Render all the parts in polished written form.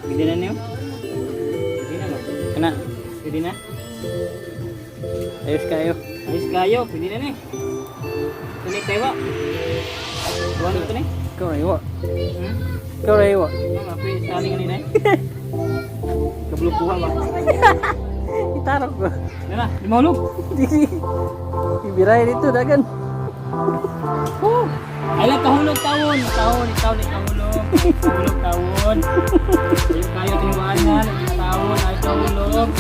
Pwede na niyo? Pwede na ba? Kana? Pwede na? Ayos kayo. Ayos kayo. Pwede na ni. Tulik tayo ba? Buwan ito ni? Ikaw raywa. Ikaw raywa. Mama, pwede saling kanina eh. Kabulukuha ba? Itarok ko. Yan na, di mahulog. Ibiray dito dagan. Ay lang kahulog taon. Ikaw ni kahulog. Kahulog taon. Kayo tiniwanan. Taon ay kahulog.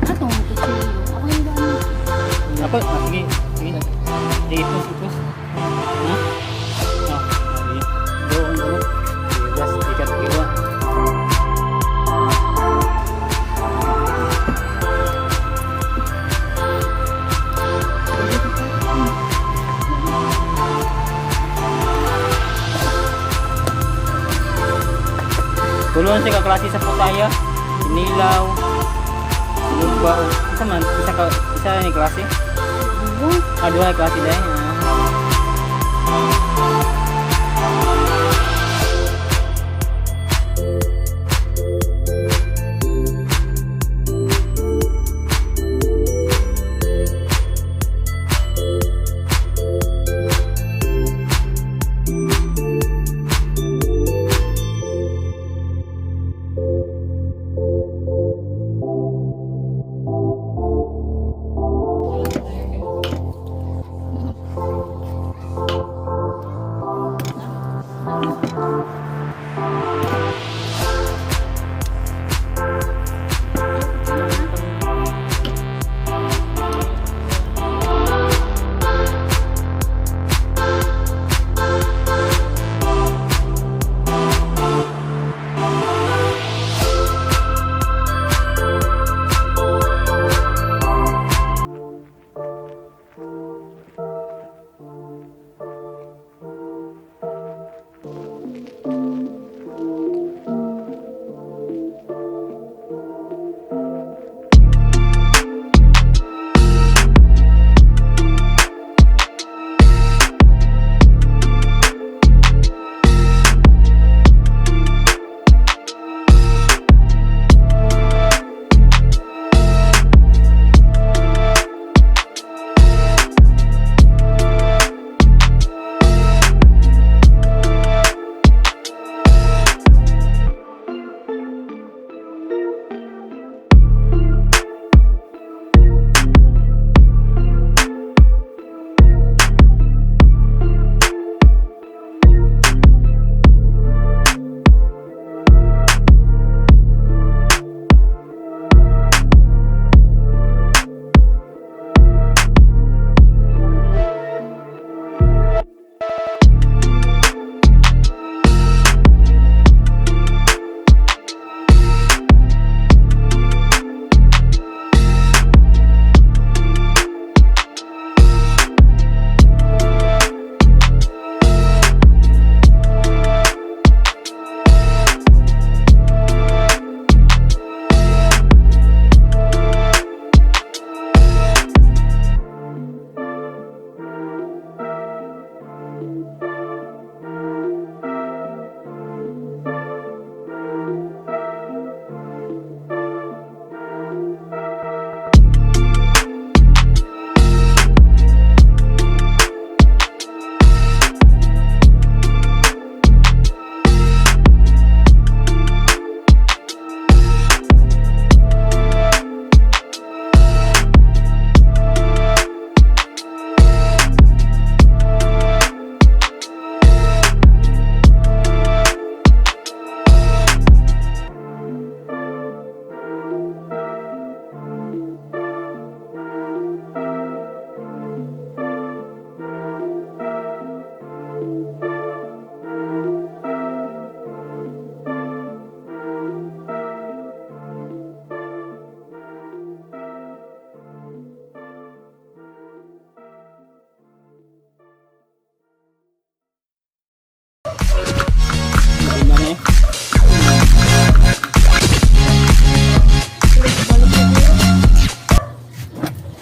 Atong kutsilo. Ako yung gano'n. Apa? Sige. Sige. Sige, ipos. Ha? Sige. Doon. Sige, just ikat iwa. Tulungan siya kaklase sa Bisaya, Kinilaw, Lupa, isa man, isa ni klase. Dua klase dahil.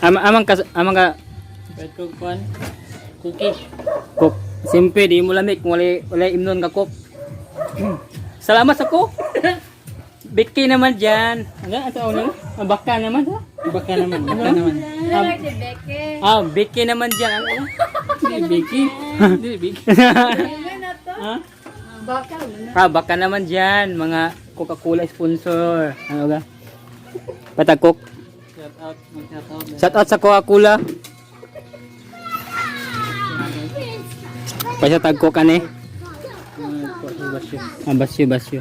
Amang ka kahit ko kuan Cookie. Cook. Simple, di mo lamig kung wala imnon ka cook. Salamat sa cook. Biki naman dyan. Ano? Ito ulo? Baka naman ha? Baka naman. Baka naman. Biki naman dyan. Ano? Hindi Biki. Hindi Biki. Ha? Baka. Baka naman dyan. Mga Coca-Cola sponsor. Ano ka? Patag cook. Shout out. Mag-shout out. Shout out sa Coca-Cola. Pasa tag cook ani. Basyo.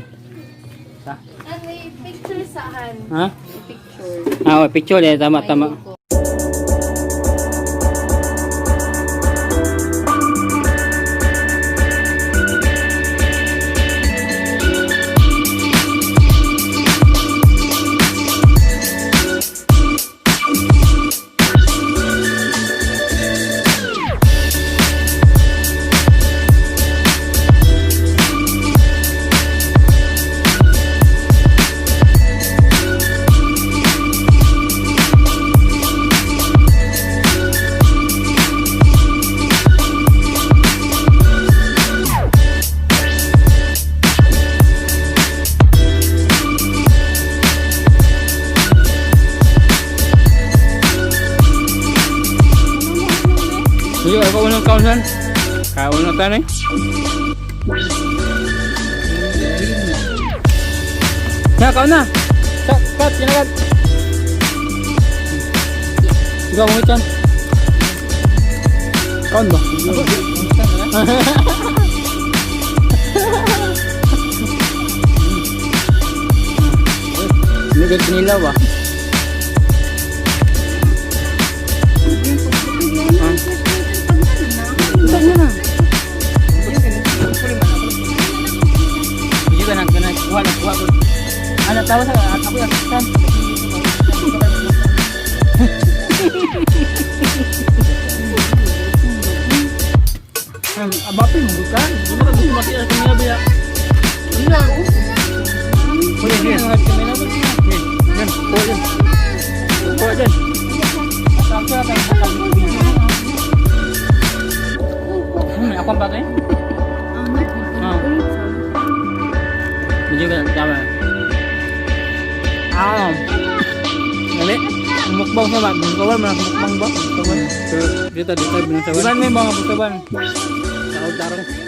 Sa? Ano yung picture saan? Ha? Picture. Picture eh. Tama. Iyo ako unang kaunsan. Kaun na tanay. Kaun na. Kat, sinakat. Ikaw mo itan. Kaun ba? Ini kayak Kinilaw ba? Tanya na. Juga nak kena kuat ko. Ana tahu sa aku yang kan. Abapi mo bukan? Gimana gusto mati sa kanila ba? Iya. Boleh ni ang kamera ba? Yan, boleh. Boleh. Sampai akan video. Apa ang pakai? Medyo ka tama. Dali. Mukbang sama. Bukawan mana mukbang ba? Bukawan. Dito binasa. Di ba may mga bukawan? Sa tarong.